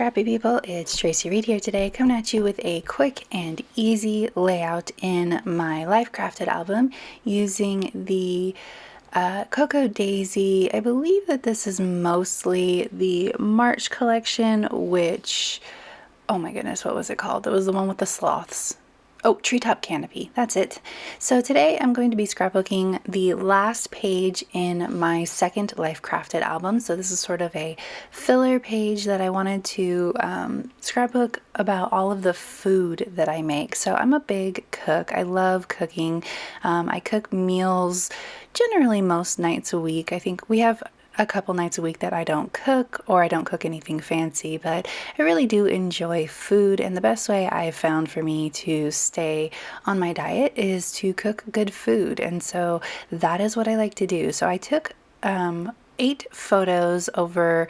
Scrappy people, it's Tracy Reed here today, coming at you with a quick and easy layout in my Life Crafted album using the Cocoa Daisy. I believe that this is mostly the March collection, which, oh my goodness, what was it called? It was the one with the sloths. Oh, Treetop Canopy, that's it. So today I'm going to be scrapbooking the last page in my second Life Crafted album. So this is sort of a filler page that I wanted to scrapbook about all of the food that I make. So I'm a big cook. I love cooking. I cook meals generally most nights a week. I think we have a couple nights a week that I don't cook or I don't cook anything fancy, but I really do enjoy food, and the best way I've found for me to stay on my diet is to cook good food, and so that is what I like to do. So I took 8 photos over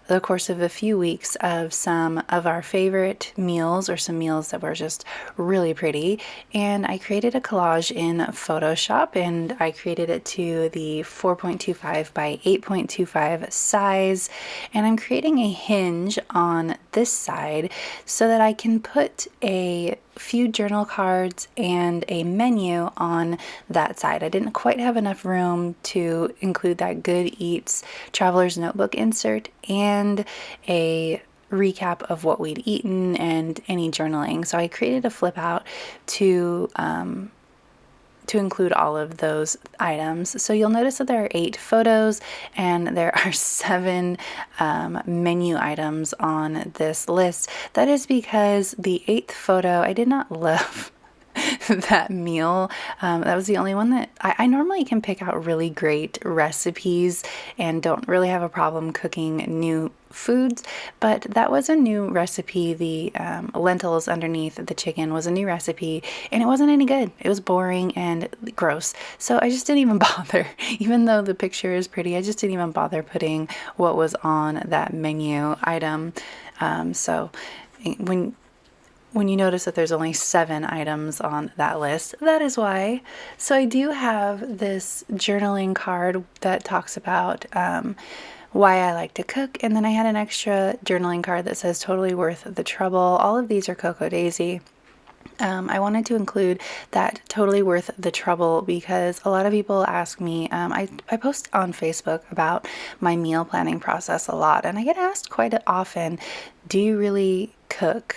the course of a few weeks of some of our favorite meals, or some meals that were just really pretty, and I created a collage in Photoshop, and I created it to the 4.25 by 8.25 size, and I'm creating a hinge on this side so that I can put a few journal cards and a menu on that side. I didn't quite have enough room to include that Good Eats Traveler's Notebook insert and a recap of what we'd eaten and any journaling. So I created a flip out to include all of those items. So you'll notice that there are 8 photos and there are 7 menu items on this list. That is because the 8th photo, I did not love that meal. That was the only one that I normally can pick out really great recipes and don't really have a problem cooking new foods, but that was a new recipe. The lentils underneath the chicken was a new recipe, and it wasn't any good. It was boring and gross. So I just didn't even bother. Even though the picture is pretty, I just didn't even bother putting what was on that menu item. So when you notice that there's only 7 items on that list, that is why. So I do have this journaling card that talks about why I like to cook, and then I had an extra journaling card that says totally worth the trouble. All of these are Cocoa Daisy. I wanted to include that totally worth the trouble because a lot of people ask me, I post on Facebook about my meal planning process a lot, and I get asked quite often, do you really cook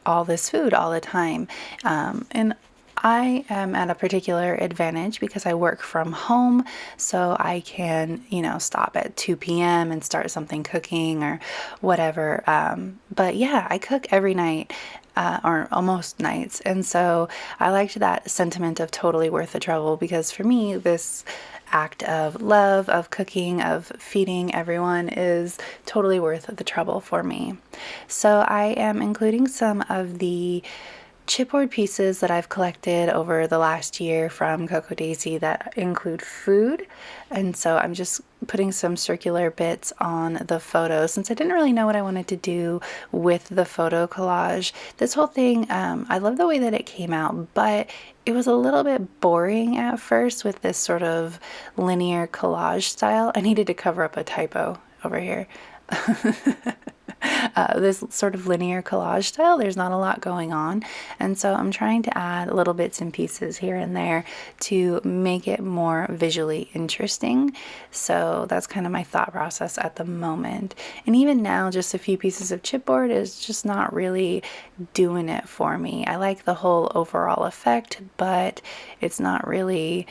all this food all the time? And I am at a particular advantage because I work from home, so I can, stop at 2 p.m. and start something cooking or whatever. But yeah, I cook every night. Or almost nights. And so I liked that sentiment of totally worth the trouble because for me, this act of love, of cooking, of feeding everyone is totally worth the trouble for me. So I am including some of the chipboard pieces that I've collected over the last year from Cocoa Daisy that include food, and so I'm just putting some circular bits on the photo since I didn't really know what I wanted to do with the photo collage. This whole thing, I love the way that it came out, but it was a little bit boring at first with this sort of linear collage style. I needed to cover up a typo over here. This sort of linear collage style, there's not a lot going on, and so I'm trying to add little bits and pieces here and there to make it more visually interesting. So that's kind of my thought process at the moment, and even now just a few pieces of chipboard is just not really doing it for me. I like the whole overall effect, but it's not really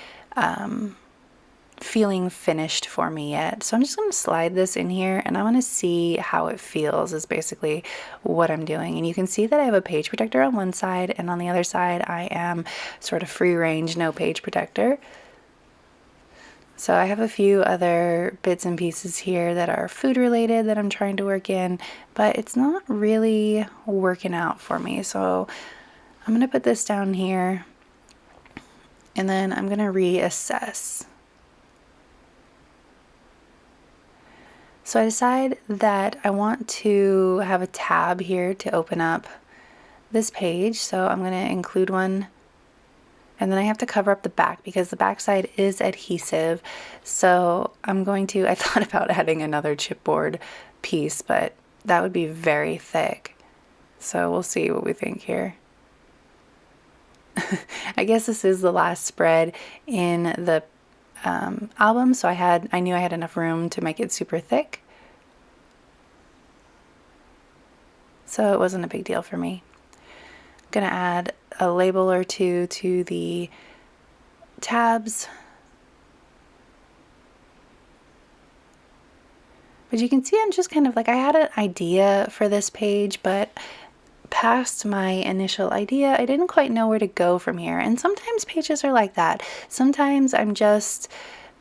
feeling finished for me yet. So I'm just going to slide this in here and I want to see how it feels is basically what I'm doing. And you can see that I have a page protector on one side, and on the other side I am sort of free range, no page protector. So I have a few other bits and pieces here that are food related that I'm trying to work in, but it's not really working out for me. So I'm going to put this down here and then I'm going to reassess. So I decide that I want to have a tab here to open up this page. So I'm going to include one, and then I have to cover up the back because the back side is adhesive. So I thought about adding another chipboard piece, but that would be very thick. So we'll see what we think here. I guess this is the last spread in the album, so I knew I had enough room to make it super thick. So it wasn't a big deal for me. I'm gonna add a label or two to the tabs. But you can see I'm just kind of like, I had an idea for this page, but past my initial idea, I didn't quite know where to go from here. And sometimes pages are like that. Sometimes I'm just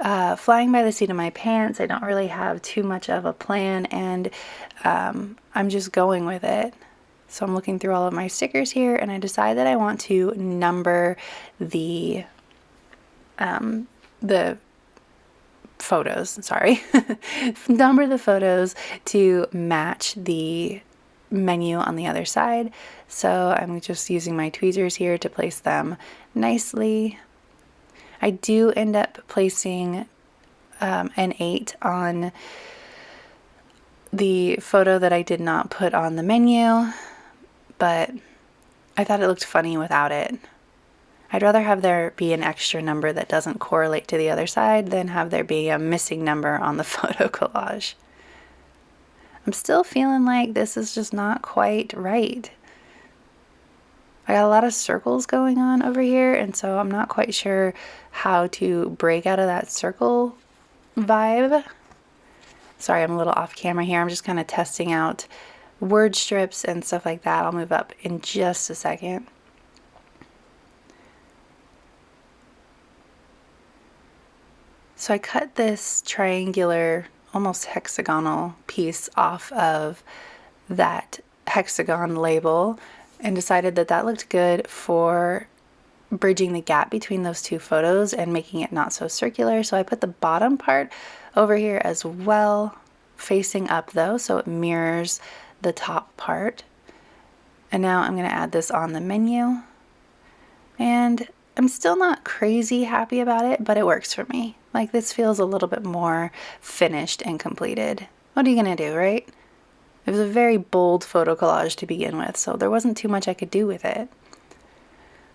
flying by the seat of my pants. I don't really have too much of a plan, and I'm just going with it. So I'm looking through all of my stickers here, and I decide that I want to number the photos, sorry, number the photos to match the menu on the other side. So I'm just using my tweezers here to place them nicely. I do end up placing an 8 on the photo that I did not put on the menu, but I thought it looked funny without it. I'd rather have there be an extra number that doesn't correlate to the other side than have there be a missing number on the photo collage. I'm still feeling like this is just not quite right. I got a lot of circles going on over here, and so I'm not quite sure how to break out of that circle vibe. Sorry, I'm a little off camera here. I'm just kind of testing out word strips and stuff like that. I'll move up in just a second. So I cut this triangular, almost hexagonal piece off of that hexagon label and decided that that looked good for bridging the gap between those two photos and making it not so circular. So I put the bottom part over here as well, facing up though, so it mirrors the top part. And now I'm going to add this on the menu. And I'm still not crazy happy about it, but it works for me. Like, this feels a little bit more finished and completed. What are you going to do, right? It was a very bold photo collage to begin with, so there wasn't too much I could do with it.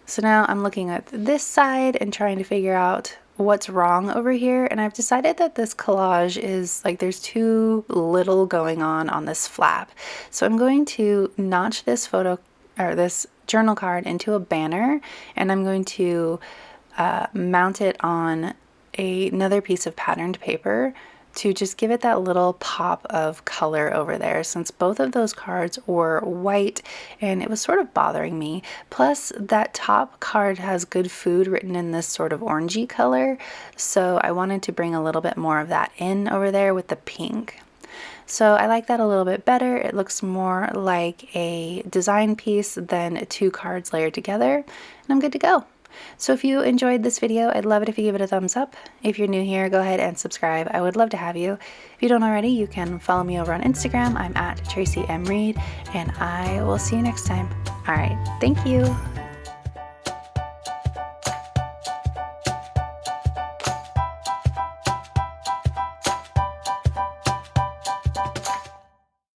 So now I'm looking at this side and trying to figure out what's wrong over here, and I've decided that this collage is like there's too little going on this flap. So I'm going to notch this photo or this journal card into a banner, and I'm going to mount it on another piece of patterned paper to just give it that little pop of color over there, since both of those cards were white and it was sort of bothering me. Plus, that top card has good food written in this sort of orangey color, so I wanted to bring a little bit more of that in over there with the pink. So I like that a little bit better. It looks more like a design piece than two cards layered together, and I'm good to go. So if you enjoyed this video, I'd love it if you give it a thumbs up. If you're new here, go ahead and subscribe. I would love to have you. If you don't already, you can follow me over on Instagram. I'm at Tracy M. Reed, and I will see you next time. All right, thank you.